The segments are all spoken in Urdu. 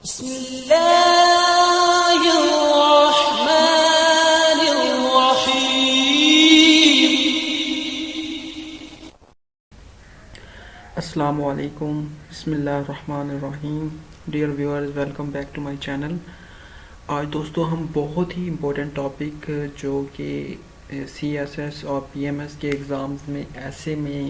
بسم الله الرحمن الرحيم. السلام علیکم. بسم اللہ الرحمن الرحیم. Dear viewers, welcome back to my channel. آج دوستو ہم بہت ہی امپورٹنٹ ٹاپک جو کہ سی ایس ایس اور پی ایم ایس کے ایگزامز میں ایسے میں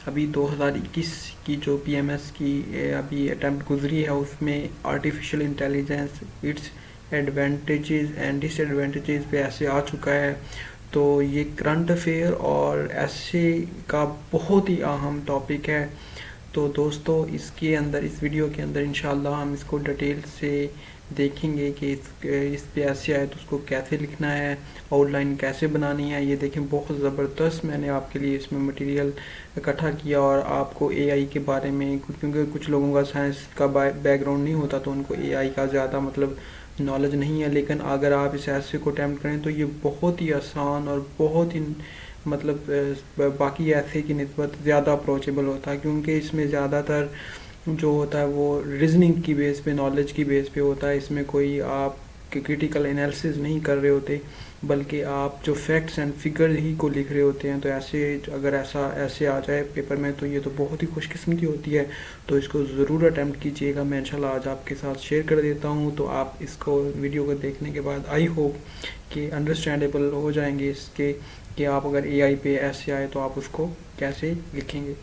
ابھی 2021 کی جو پی ایم ایس کی ابھی اٹیمپٹ گزری ہے، اس میں artificial intelligence its advantages and disadvantages پہ ایسے آ چکا ہے. تو یہ کرنٹ افیئر اور ایسے کا بہت ہی اہم ٹاپک ہے. تو دوستو اس ویڈیو کے اندر انشاءاللہ ہم اس کو ڈیٹیل سے دیکھیں گے کہ اس پہ ایسے آئے تو اس کو کیسے لکھنا ہے، آؤٹ لائن کیسے بنانی ہے. یہ دیکھیں بہت زبردست میں نے آپ کے لیے اس میں مٹیریل اکٹھا کیا، اور آپ کو اے آئی کے بارے میں، کیونکہ کچھ لوگوں کا سائنس کا بیک گراؤنڈ نہیں ہوتا تو ان کو اے آئی کا زیادہ نالج نہیں ہے، لیکن اگر آپ اس ایسے کو اٹیمپٹ کریں تو یہ بہت ہی آسان اور بہت ہی باقی ایسے کی نسبت زیادہ اپروچیبل ہوتا ہے، کیونکہ اس میں زیادہ تر جو ہوتا ہے وہ ریزننگ کی بیس پہ، نالج کی بیس پہ ہوتا ہے. اس میں کوئی آپ کریٹیکل انالیسز نہیں کر رہے ہوتے، بلکہ آپ جو فیکٹس اینڈ فگر ہی کو لکھ رہے ہوتے ہیں. تو اگر ایسے آ جائے پیپر میں تو یہ تو بہت ہی خوش قسمتی ہوتی ہے. تو اس کو ضرور اٹیمپٹ کیجیے گا. میں انشاءاللہ آج آپ کے ساتھ شیئر کر دیتا ہوں. تو آپ اس کو ویڈیو کو دیکھنے کے بعد آئی ہوپ کہ انڈرسٹینڈیبل ہو جائیں گے اس کے کہ آپ اگر اے آئی پہ ایسے آئے تو آپ اس کو کیسے لکھیں گے.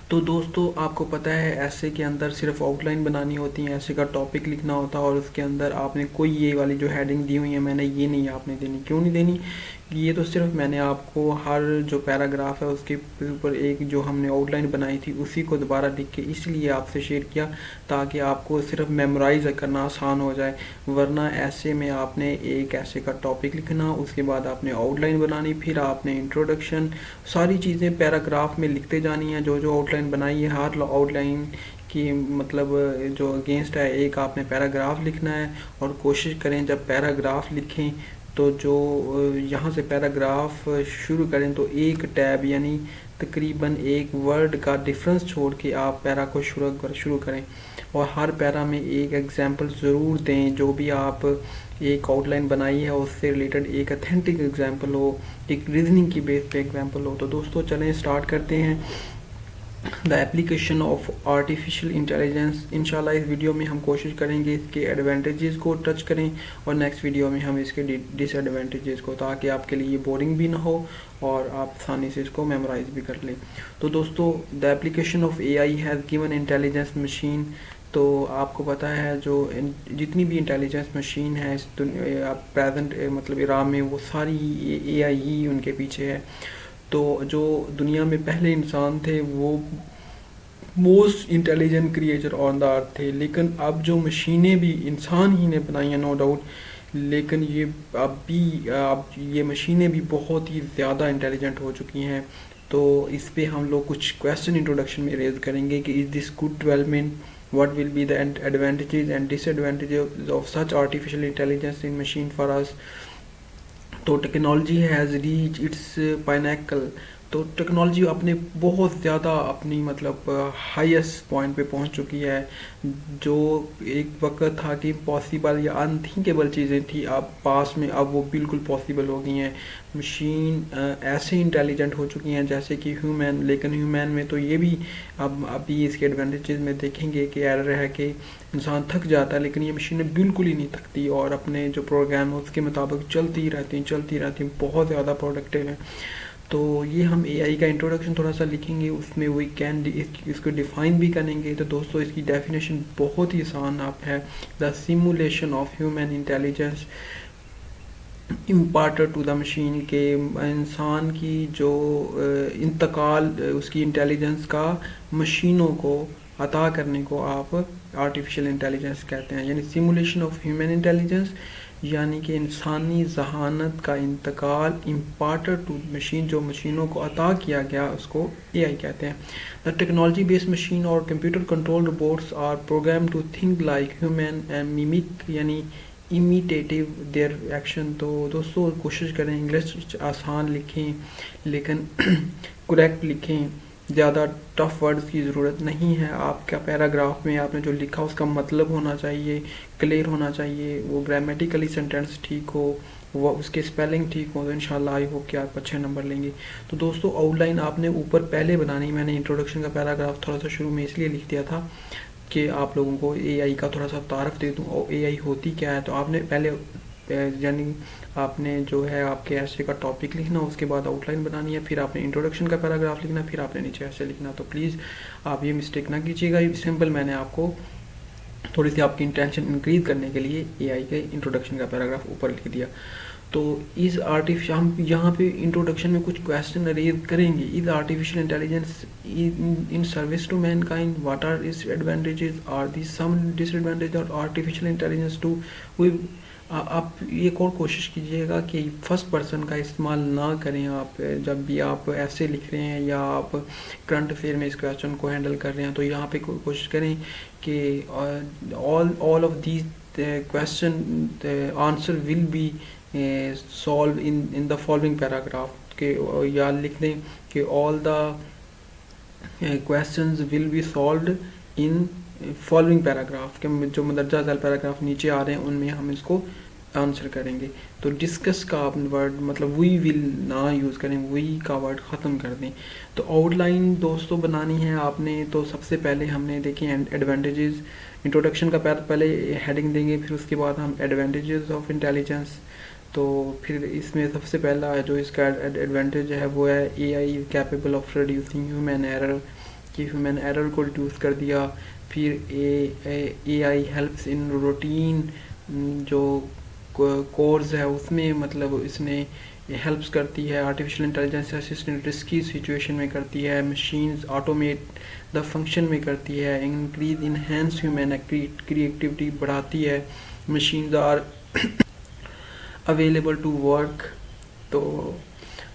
تو دوستو آپ کو پتہ ہے ایسے کے اندر صرف آؤٹ لائن بنانی ہوتی ہیں، ایسے کا ٹاپک لکھنا ہوتا ہے، اور اس کے اندر آپ نے کوئی یہ والی جو ہیڈنگ دی ہوئی ہے میں نے یہ نہیں آپ نے دینی. کیوں نہیں دینی؟ یہ تو صرف میں نے آپ کو ہر جو پیراگراف ہے اس کے اوپر ایک جو ہم نے آؤٹ لائن بنائی تھی اسی کو دوبارہ لکھ کے اس لیے آپ سے شیئر کیا تاکہ آپ کو صرف میمورائز کرنا آسان ہو جائے. ورنہ ایسے میں آپ نے ایک ایسے کا ٹاپک لکھنا، اس کے بعد آپ نے آؤٹ لائن بنانی، پھر آپ نے انٹروڈکشن، ساری چیزیں پیراگراف میں لکھتے جانی ہیں. جو آؤٹ لائن بنائی ہے ہر آؤٹ لائن کی جو اگینسٹ ہے ایک آپ نے پیراگراف لکھنا ہے. اور کوشش کریں جب پیراگراف لکھیں تو جو یہاں سے پیراگراف شروع کریں تو ایک ٹیب یعنی تقریباً ایک ورڈ کا ڈفرنس چھوڑ کے آپ پیرا کو شروع کریں، اور ہر پیرا میں ایک ایگزامپل ضرور دیں. جو بھی آپ ایک آؤٹ لائن بنائی ہے اس سے ریلیٹڈ ایک اتھینٹک ایگزامپل ہو، ایک ریزننگ کی بیس پہ ایگزامپل ہو. تو دوستو چلیں اسٹارٹ کرتے ہیں. The application of artificial intelligence. انشاءاللہ اس ویڈیو میں ہم کوشش کریں گے اس کے ایڈوانٹیجز کو ٹچ کریں، اور نیکسٹ ویڈیو میں ہم اس کے ڈس ایڈوانٹیجز کو، تاکہ آپ کے لیے یہ بورنگ بھی نہ ہو اور آپ آسانی سے اس کو میمورائز بھی کر لیں. تو دوستو the application of a I has given intelligence machine. تو آپ کو پتہ ہے جو جتنی بھی انٹیلیجنس مشین ہے اس پریزنٹ ایرا میں وہ ساری اے آئی ہی ان کے پیچھے ہے. تو جو دنیا میں پہلے انسان تھے وہ موسٹ انٹیلیجنٹ کریچر آن دا ارتھ تھے، لیکن اب جو مشینیں بھی انسان ہی نے بنائی ہیں نو ڈاؤٹ، لیکن اب یہ مشینیں بھی بہت ہی زیادہ انٹیلیجنٹ ہو چکی ہیں. تو اس پہ ہم لوگ کچھ کویسچن انٹروڈکشن میں ریز کریں گے کہ is this good development, what will be the advantages and disadvantages of such artificial intelligence in machine for us. تو ٹیکنالوجی ہیز ریچ اٹس پائنیکل. تو ٹیکنالوجی اپنے بہت زیادہ اپنی ہائیسٹ پوائنٹ پہ پہنچ چکی ہے. جو ایک وقت تھا کہ پاسبل یا انتھنکیبل چیزیں تھیں اب پاس میں اب وہ بالکل پاسبل ہو گئی ہیں. مشین ایسے انٹیلیجنٹ ہو چکی ہیں جیسے کہ ہیومن، لیکن ہیومن میں تو یہ بھی ابھی اس کے ایڈوانٹیجز میں دیکھیں گے کہ ایرر ہے کہ انسان تھک جاتا ہے، لیکن یہ مشینیں بالکل ہی نہیں تھکتی اور اپنے جو پروگرام اس کے مطابق چلتی رہتی ہیں، بہت زیادہ پروڈکٹیو ہیں. تو یہ ہم اے آئی کا انٹروڈکشن تھوڑا سا لکھیں گے، اس میں اس کو ڈیفائن بھی کریں گے. تو دوستو اس کی ڈیفینیشن بہت ہی آسان ہے. The simulation of human intelligence imparted to the machine, کہ انسان کی جو انتقال اس کی انٹیلیجنس کا مشینوں کو عطا کرنے کو آپ آرٹیفیشیل انٹیلیجنس کہتے ہیں. یعنی سیمولیشن آف ہیومن انٹیلیجنس یعنی کہ انسانی ذہانت کا انتقال امپارٹڈ ٹو مشین، جو مشینوں کو عطا کیا گیا اس کو اے آئی کہتے ہیں. دا ٹیکنالوجی بیسڈ مشین اور computer control robots are program to think like human and mimic یعنی امیٹیٹیو دیئر ایکشن. تو دوستو کوشش کریں انگلش آسان لکھیں لیکن کریکٹ لکھیں. زیادہ ٹف ورڈز کی ضرورت نہیں ہے. آپ کا پیراگراف میں آپ نے جو لکھا اس کا مطلب ہونا چاہیے, کلیئر ہونا چاہیے, وہ گرامیٹیکلی سینٹینس ٹھیک ہو, وہ اس کے اسپیلنگ ٹھیک ہو, تو انشاءاللہ آئی ہوپ کہ آپ اچھے نمبر لیں گے. تو دوستو آؤٹ لائن آپ نے اوپر پہلے بنانی. میں نے انٹروڈکشن کا پیراگراف تھوڑا سا شروع میں اس لیے لکھ دیا تھا کہ آپ لوگوں کو اے آئی کا تھوڑا سا تعارف دے دوں, اور اے آئی ہوتی کیا ہے. تو آپ نے پہلے یعنی آپ نے جو ہے آپ کے ایسے کا ٹاپک لکھنا, اس کے بعد آؤٹ لائن بنانی ہے, پھر آپ نے انٹروڈکشن کا پیراگراف لکھنا, پھر آپ نے نیچے ایسے لکھنا. تو پلیز آپ یہ مسٹیک نہ کیجیے گا. سمپل میں نے آپ کو تھوڑی سی آپ کی انٹینشن انکریز کرنے کے لیے اے آئی کے انٹروڈکشن کا پیراگراف اوپر لکھ دیا. تو اس ہم یہاں پہ انٹروڈکشن میں کچھ کویشچن ریز کریں گے. Is artificial intelligence in service to mankind, what are its advantages, are the some disadvantage of artificial intelligence too. آپ ایک اور کوشش کیجیے گا کہ فرسٹ پرسن کا استعمال نہ کریں. آپ جب بھی آپ ایسے لکھ رہے ہیں یا آپ کرنٹ افیئر میں اس کویشچن کو ہینڈل کر رہے ہیں, تو یہاں پہ کوشش کریں کہ all of these question answer will be solved in the following paragraph. کہ یا لکھ دیں کہ all the questions will be solved in following paragraph, کہ جو مندرجہ ذیل پیراگراف نیچے آ رہے ہیں ان میں ہم اس کو آنسر کریں گے. تو ڈسکس کا آپ ورڈ مطلب وی ول نہ یوز کریں, وی کا ورڈ ختم کر دیں. تو آؤٹ لائن دوستوں بنانی ہے آپ نے. تو سب سے پہلے ہم نے دیکھیں ایڈوانٹیجز, انٹروڈکشن کا پہلے ہیڈنگ دیں گے, پھر اس کے بعد ہم ایڈوانٹیجز آف انٹیلیجنس. تو پھر اس میں سب سے پہلا جو اس کا ایڈوانٹیج ہے وہ ہے A I capable of reducing human error, کہ ہیومن ایرر کو ریڈیوس کر دیا. پھر A I helps in routine جو کورس ہے اس میں مطلب اس نے ہیلپس کرتی ہے. Artificial intelligence assistant risky situation میں کرتی ہے, مشینز آٹومیٹ دا فنکشن میں کرتی ہے, انکریز انہینس ہیومن کریٹیوٹی بڑھاتی ہے, machines are available to work. تو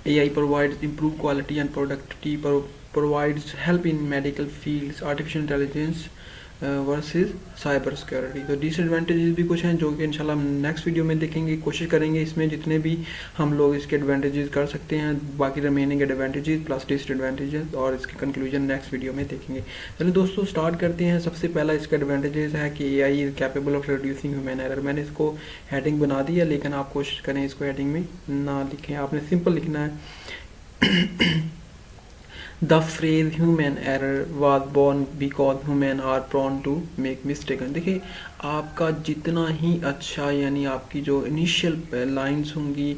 A I provides improve quality and productivity, provides help in medical fields. artificial intelligence versus cyber security. تو ڈس ایڈوانٹیجز بھی کچھ ہیں جو کہ انشاءاللہ ہم نیکسٹ ویڈیو میں دیکھیں گے. کوشش کریں گے اس میں جتنے بھی ہم لوگ اس کے ایڈوانٹیجز کر سکتے ہیں, باقی ریمیننگ ایڈوانٹیجز پلس ڈس ایڈوانٹیجز, اور اس کی کنکلوژن نیکسٹ ویڈیو میں دیکھیں گے. چلیں دوستوں اسٹارٹ کرتے ہیں. سب سے پہلا اس کا ایڈوانٹیجز ہے کہ A I is capable of reducing human error. میں نے اس کو ہیڈنگ بنا دی ہے, لیکن آپ کوشش کریں اس کو ہیڈنگ میں نہ لکھیں, آپ نے سمپل لکھنا ہے. The phrase human error was born because human are prone to make mistake. دیکھیں آپ کا جتنا ہی اچھا یعنی آپ کی جو انیشیل لائنز ہوں گی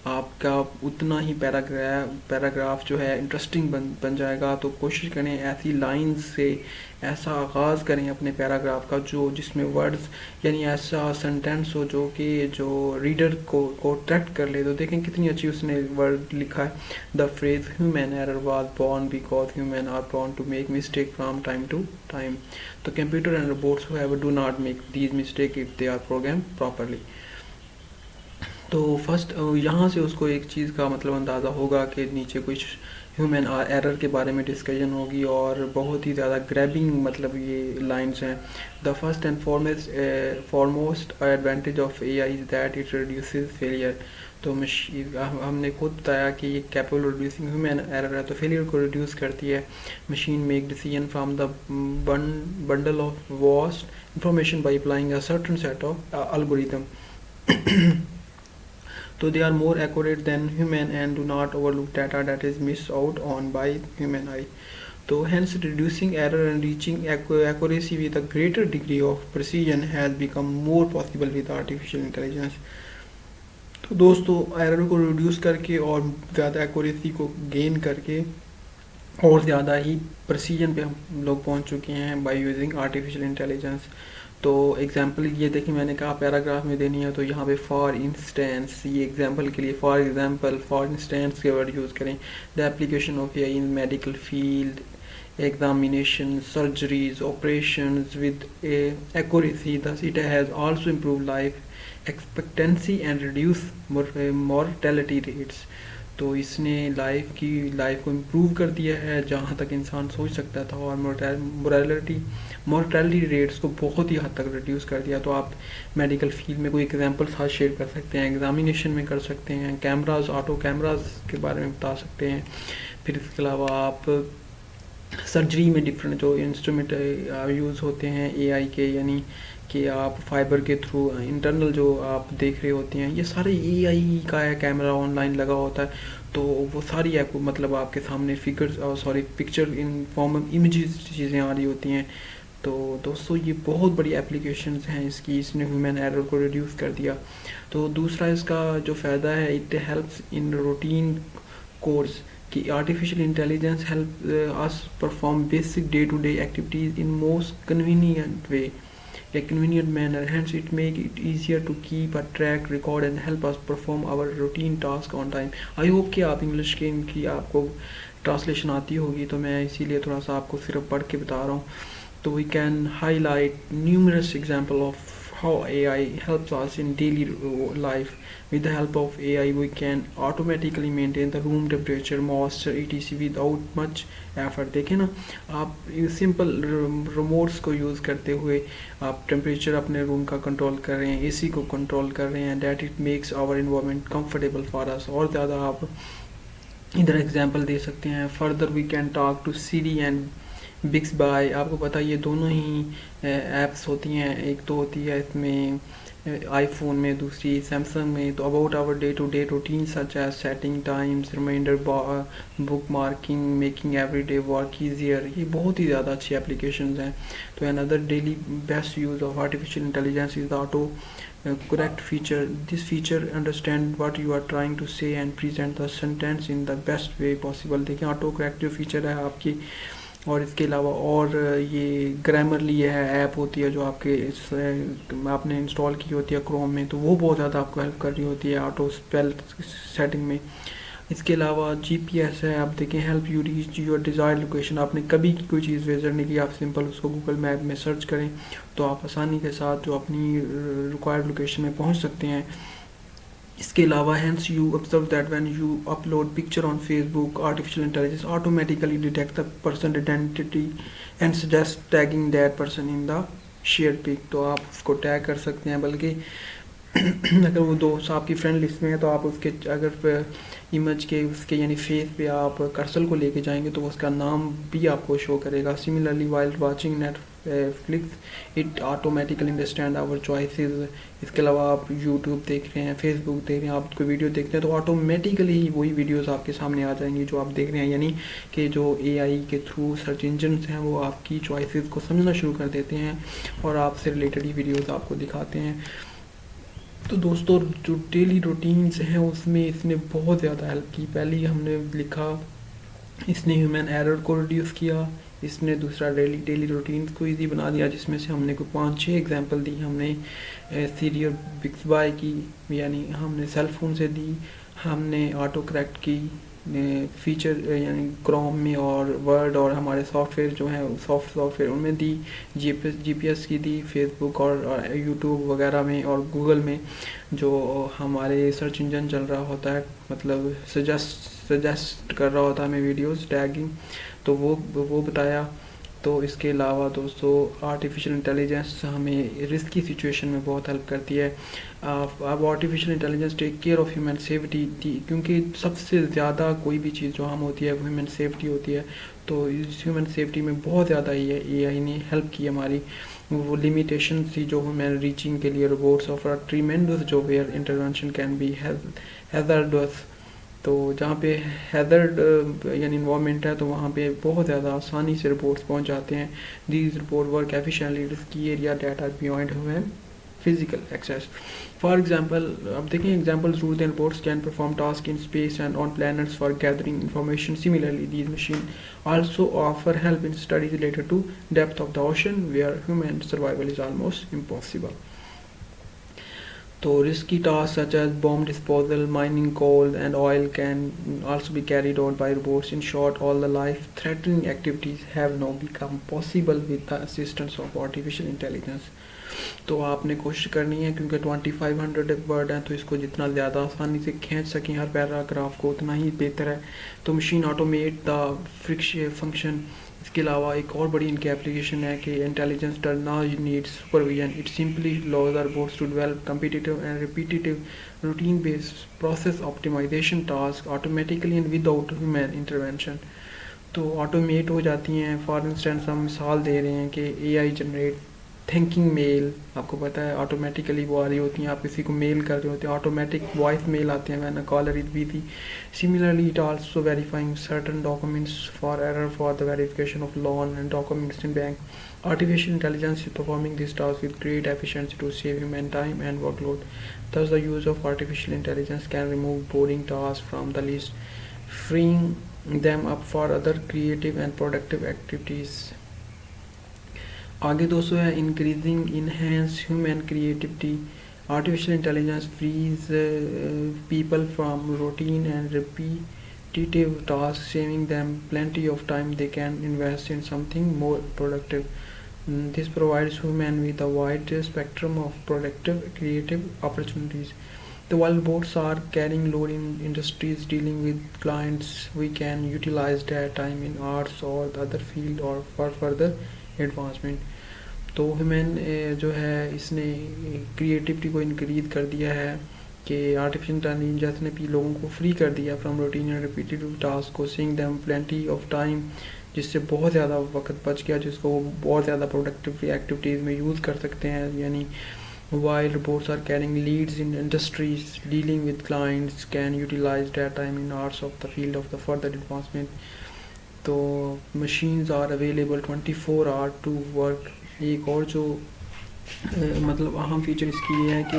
آپ کا اتنا ہی پیراگراف جو ہے انٹرسٹنگ بن جائے گا. تو کوشش کریں ایسی لائنز سے ایسا آغاز کریں اپنے پیراگراف کا جس میں ورڈز یعنی ایسا سینٹینس ہو جو کہ جو ریڈر کو اٹریکٹ کر لے. تو دیکھیں کتنی اچھی اس نے ورڈ لکھا ہے. The phrase human error was born because human are prone to make mistake from time to time. تو computer and robots do not make these mistake if they are program properly. تو فرسٹ یہاں سے اس کو ایک چیز کا مطلب اندازہ ہوگا کہ نیچے کچھ ہیومن ایرر کے بارے میں ڈسکشن ہوگی اور بہت ہی زیادہ گریبنگ مطلب یہ لائنز ہیں. The first and foremost advantage of a I is that it reduces failure. تو ہم نے خود بتایا کہ یہ کیپیبل ریڈیوسنگ ہیومن ایرر ہے, تو فیلئر کو ریڈیوس کرتی ہے. Machine make decision from the bundle of vast information by applying a certain set of algorithm. So they are more accurate than human and do not overlook data that is missed out on by human eye. So hence reducing error and reaching accuracy with a greater degree of precision has become more possible with artificial intelligence. تو دوستو ایرر کو ریڈیوس کر کے اور زیادہ ایکوریسی کو گین کر کے اور زیادہ ہی پرسیجن پہ ہم لوگ پہنچ چکے ہیں بائی یوزنگ آرٹیفیشیل انٹیلیجنس. تو ایگزامپل یہ دیکھیں میں نے کہا پیراگراف میں دینی ہے, تو یہاں پہ فار انسٹینس یہ ایگزامپل کے لیے فار ایگزامپل فار انسٹینس کے ورڈ یوز کریں. The application of a I in medical field, examination, surgeries, operations with accuracy. thus it has also improved life expectancy and reduce mortality rates. تو اس نے لائف کو امپروو کر دیا ہے جہاں تک انسان سوچ سکتا تھا, اور مورٹیلٹی ریٹس کو بہت ہی حد تک ریڈیوس کر دیا. تو آپ میڈیکل فیلڈ میں کوئی ایگزامپل ساتھ شیئر کر سکتے ہیں, ایگزامینیشن میں کر سکتے ہیں, کیمراز آٹو کیمراز کے بارے میں بتا سکتے ہیں. پھر اس کے علاوہ آپ سرجری میں ڈفرینٹ جو انسٹرومنٹ یوز ہوتے ہیں اے آئی کے، یعنی کہ آپ فائبر کے تھرو انٹرنل جو آپ دیکھ رہے ہوتے ہیں، یہ سارے اے آئی کا ہے، کیمرہ آن لائن لگا ہوتا ہے، تو وہ ساری ایپ مطلب آپ کے سامنے picture in form of images چیزیں آ رہی ہوتی ہیں. تو دوستو یہ بہت بڑی اپلیکیشنز ہیں اس نے ہیومن ایرر کو ریڈیوس کر دیا. تو دوسرا اس کا جو فائدہ ہے، it helps in routine chores, کہ artificial intelligence help us perform basic day to day activities in most convenient way, a convenient manner. Hence it make it easier to keep a track record and help us perform our routine task on time. I hope کہ آپ انگلش کے ان کی آپ کو ٹرانسلیشن آتی ہوگی، تو میں اسی لیے تھوڑا سا آپ کو صرف پڑھ کے بتا رہا ہوں. تو we can highlight numerous example of how AI helps us in daily life. With the help of AI we can automatically maintain the room temperature, moisture, etc without much effort. دیکھیں نا، آپ سمپل ریموٹس کو یوز کرتے ہوئے آپ ٹیمپریچر اپنے روم کا کنٹرول کر رہے ہیں، اے سی کو کنٹرول کر رہے ہیں، that it makes our environment comfortable for us. اور زیادہ آپ ادھر ایگزامپل دے سکتے ہیں. Further we can talk to Siri and Bixby. آپ کو پتہ یہ دونوں ہی ایپس ہوتی ہیں، ایک تو ہوتی ہے اس میں آئی فون میں، دوسری سیمسنگ میں. تو about our day to day routine such as setting times, reminder, bookmarking, making everyday work easier, یہ بہت ہی زیادہ اچھی اپلیکیشنز ہیں. تو اندر daily best use of artificial intelligence is the auto correct feature. This feature understand what you are trying to say and present the sentence in the best way possible. دیکھیں آٹو کریکٹ جو فیچر ہے آپ کی، اور اس کے علاوہ اور یہ گرامرلی یہ ہے ایپ ہوتی ہے جو آپ کے آپ نے انسٹال کی ہوتی ہے کروم میں، تو وہ بہت زیادہ آپ کو ہیلپ کر رہی ہوتی ہے آٹو اسپیل سیٹنگ میں. اس کے علاوہ جی پی ایس ہے، آپ دیکھیں help you reach your desired location. آپ نے کبھی کوئی چیز وزٹ نہیں کی، آپ سمپل اس کو گوگل میپ میں سرچ کریں تو آپ آسانی کے ساتھ جو اپنی ریکوائرڈ لوکیشن میں پہنچ سکتے ہیں. اس کے علاوہ hence you observe that when you upload picture on Facebook, artificial intelligence automatically detect the person identity and suggest tagging that person in the shared pic. تو آپ اس کو ٹیگ کر سکتے ہیں، بلکہ اگر وہ دوست آپ کی فرینڈ لسٹ میں ہے تو آپ اس کے اگر امیج کے اس کے یعنی فیس پہ آپ کرسل کو لے کے جائیں گے تو اس کا نام بھی آپ کو شو کرے گا. Similarly while watching Netflix it automatically understand our choices. اس کے علاوہ آپ یوٹیوب دیکھ رہے ہیں، فیس بک دیکھ رہے ہیں، آپ کوئی ویڈیو دیکھتے ہیں تو آٹومیٹیکلی ہی وہی ویڈیوز آپ کے سامنے آ جائیں گی جو آپ دیکھ رہے ہیں. یعنی کہ جو اے آئی کے تھرو سرچ انجنس ہیں وہ آپ کی چوائسیز کو سمجھنا شروع کر دیتے ہیں اور آپ سے ریلیٹڈ ہی ویڈیوز آپ کو دکھاتے ہیں. تو دوستو جو ڈیلی روٹینز ہیں اس میں اس نے بہت زیادہ ہیلپ کی. پہلی ہم نے لکھا اس نے ہیومن ایرر کو ریڈیوس کیا، اس نے دوسرا ڈیلی روٹینز کو ایزی بنا دیا، جس میں سے ہم نے کوئی 5-6 ایگزامپل دی. ہم نے سیری اور بکس بائی کی، یعنی ہم نے سیل فون سے دی، ہم نے آٹو کریکٹ کی فیچر یعنی کروم میں، اور ورڈ اور ہمارے سافٹ ویئر جو ہیں سافٹ ویئر ان میں دی، جی پی ایس کی دی، فیس بک اور یوٹیوب وغیرہ میں، اور گوگل میں جو ہمارے سرچ انجن چل رہا ہوتا ہے، مطلب سجیسٹ کر رہا ہوتا ہے ہمیں ویڈیوز ٹیگنگ، تو وہ بتایا. تو اس کے علاوہ دوستو آرٹیفیشیل انٹیلیجنس ہمیں رسکی سچویشن میں بہت ہیلپ کرتی ہے. اب artificial intelligence take care of human safety تھی، کیونکہ سب سے زیادہ کوئی بھی چیز جو ہم ہوتی ہے وہ ہیومن سیفٹی ہوتی ہے. تو اس ہیومن سیفٹی میں بہت زیادہ ہی ہے اے آئی نے ہیلپ کی ہماری. وہ لمیٹیشن تھی جو ہیومن ریچنگ کے لیے روبوٹس آفر ٹریمینڈس جو where intervention can be hazardous. تو جہاں پہ ہیزرڈ یعنی انوائرمنٹ ہے تو وہاں پہ بہت زیادہ آسانی سے رپورٹس پہنچ جاتے ہیں. These report work efficiently risky area data beyond human physical access. For example اب دیکھیں example rules and reports can perform task in space and on planets for gathering information. Similarly these machine also offer help in studies related to depth of the ocean where human survival is almost impossible. تو risky tasks such as bomb disposal, mining coal and oil can also be carried out by robots. In short, all the life-threatening activities have now become possible with the assistance of artificial intelligence. تو آپ نے کوشش کرنی ہے کیونکہ 2500 ورڈ ہیں تو اس کو جتنا زیادہ آسانی سے کھینچ سکیں ہر پیراگراف کو اتنا ہی بہتر ہے. تو مشین آٹومیٹ دا فنکشن. اس کے علاوہ ایک اور بڑی ان کی اپلیکیشن ہے کہ intelligence does not need supervision. It simply allows the robots to develop competitive and repetitive routine based process optimization tasks automatically and without human intervention. تو آٹومیٹ ہو جاتی ہیں. فار انسٹنس ہم مثال دے رہے ہیں کہ اے آئی جنریٹ تھنکنگ میل, آپ کو پتہ ہے آٹومیٹیکلی وہ آ رہی ہوتی ہیں, آپ کسی کو میل کر رہے ہوتے ہیں آٹومیٹک وائس میل آتے ہیں when a caller is busy. Similarly it also verifying certain documents for error for the verification of loan and documents in bank. Artificial intelligence is performing this task with great efficiency to save human time and workload. Thus, the use of artificial intelligence can remove boring tasks from the list, freeing them up for other creative and productive activities. آگے دوستو ہے increasing enhance human creativity. Artificial intelligence frees people from routine and repetitive tasks, saving them plenty of time they can invest in something more productive. This provides women with a wide spectrum of productive, creative opportunities. So while bots are carrying load in industries dealing with clients, we can utilize that time in arts or the other field or for further advancement. تو ہیومن جو ہے اس نے کریٹیوٹی کو انکریز کر دیا ہے کہ آرٹیفیشل انٹیلیجنس نے بھی لوگوں کو فری کر دیا from routine and repetitive task کو, سینگ دیم پلینٹی آف ٹائم, جس سے بہت زیادہ وقت بچ گیا جس کو وہ بہت زیادہ پروڈکٹیو ایکٹیویٹیز میں یوز کر سکتے ہیں. یعنی while robots are carrying leads in industries dealing with clients can utilize that time in arts of the field of the further advancement. تو machines are available 24 hours to work. ایک اور جو مطلب اہم فیچر اس کی یہ ہے کہ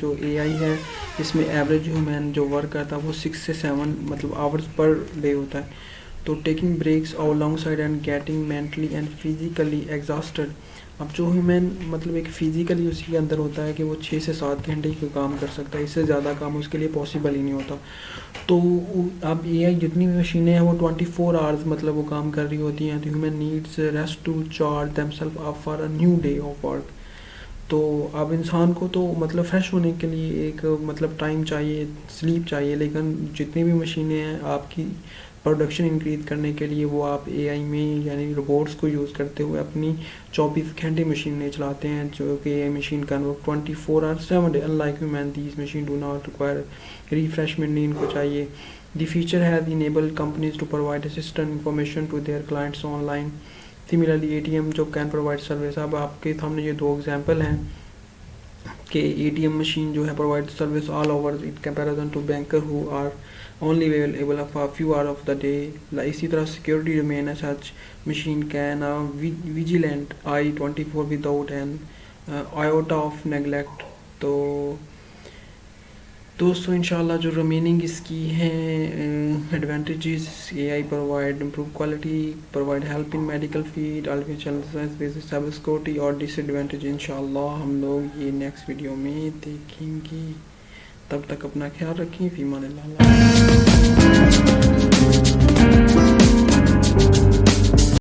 جو اے آئی ہے اس میں ایوریج ہیومن جو ورک کرتا ہے وہ 6 سے 7 مطلب آورس پر ڈے ہوتا ہے. تو taking breaks along side and getting mentally and physically exhausted. اب جو ہیومن مطلب ایک فزیکلی اسی کے اندر ہوتا ہے کہ وہ 6 سے 7 گھنٹے ہی کام کر سکتا ہے, اس سے زیادہ کام اس کے لیے پاسبل ہی نہیں ہوتا. تو اب اے آئی جتنی بھی مشینیں ہیں وہ 24 آورز مطلب وہ کام کر رہی ہوتی ہیں. تو human needs rest to charge them self up for a new day of work. تو اب انسان کو تو مطلب فریش ہونے کے لیے ایک مطلب ٹائم چاہیے, سلیپ چاہیے, لیکن جتنی بھی مشینیں ہیں آپ کی پروڈکشن انکریز کرنے کے لیے وہ آپ اے آئی میں یعنی روبوٹس کو یوز کرتے ہوئے اپنی 24 گھنٹے مشینیں چلاتے ہیں, جو کہ اے آئی مشین کا 24 hours 7 days. Unlike human, these machines do not require refreshment, نہیں ان کو چاہیے. The feature has enabled companies to provide assistant information to their clients online. Similarly, ATM جو can provide service. اب آپ کے سامنے یہ دو ایگزامپل ہیں کہ اے ٹی ایم مشین جو ہے provide service all over in comparison to banker who are only available for a few hours of the day. اسی طرح security remain as such machine can vigilant eye 24 without an iota of neglect. تو دوستو انشاءاللہ جو ریمیننگ اس کی ہیں advantages, a I provide improve quality, provide help in medical field, artificial intelligence cyber security اور ڈس ایڈوانٹیج انشاءاللہ ہم لوگ یہ نیکسٹ ویڈیو میں دیکھیں گے. تب تک اپنا خیال رکھیں. فی امان اللہ.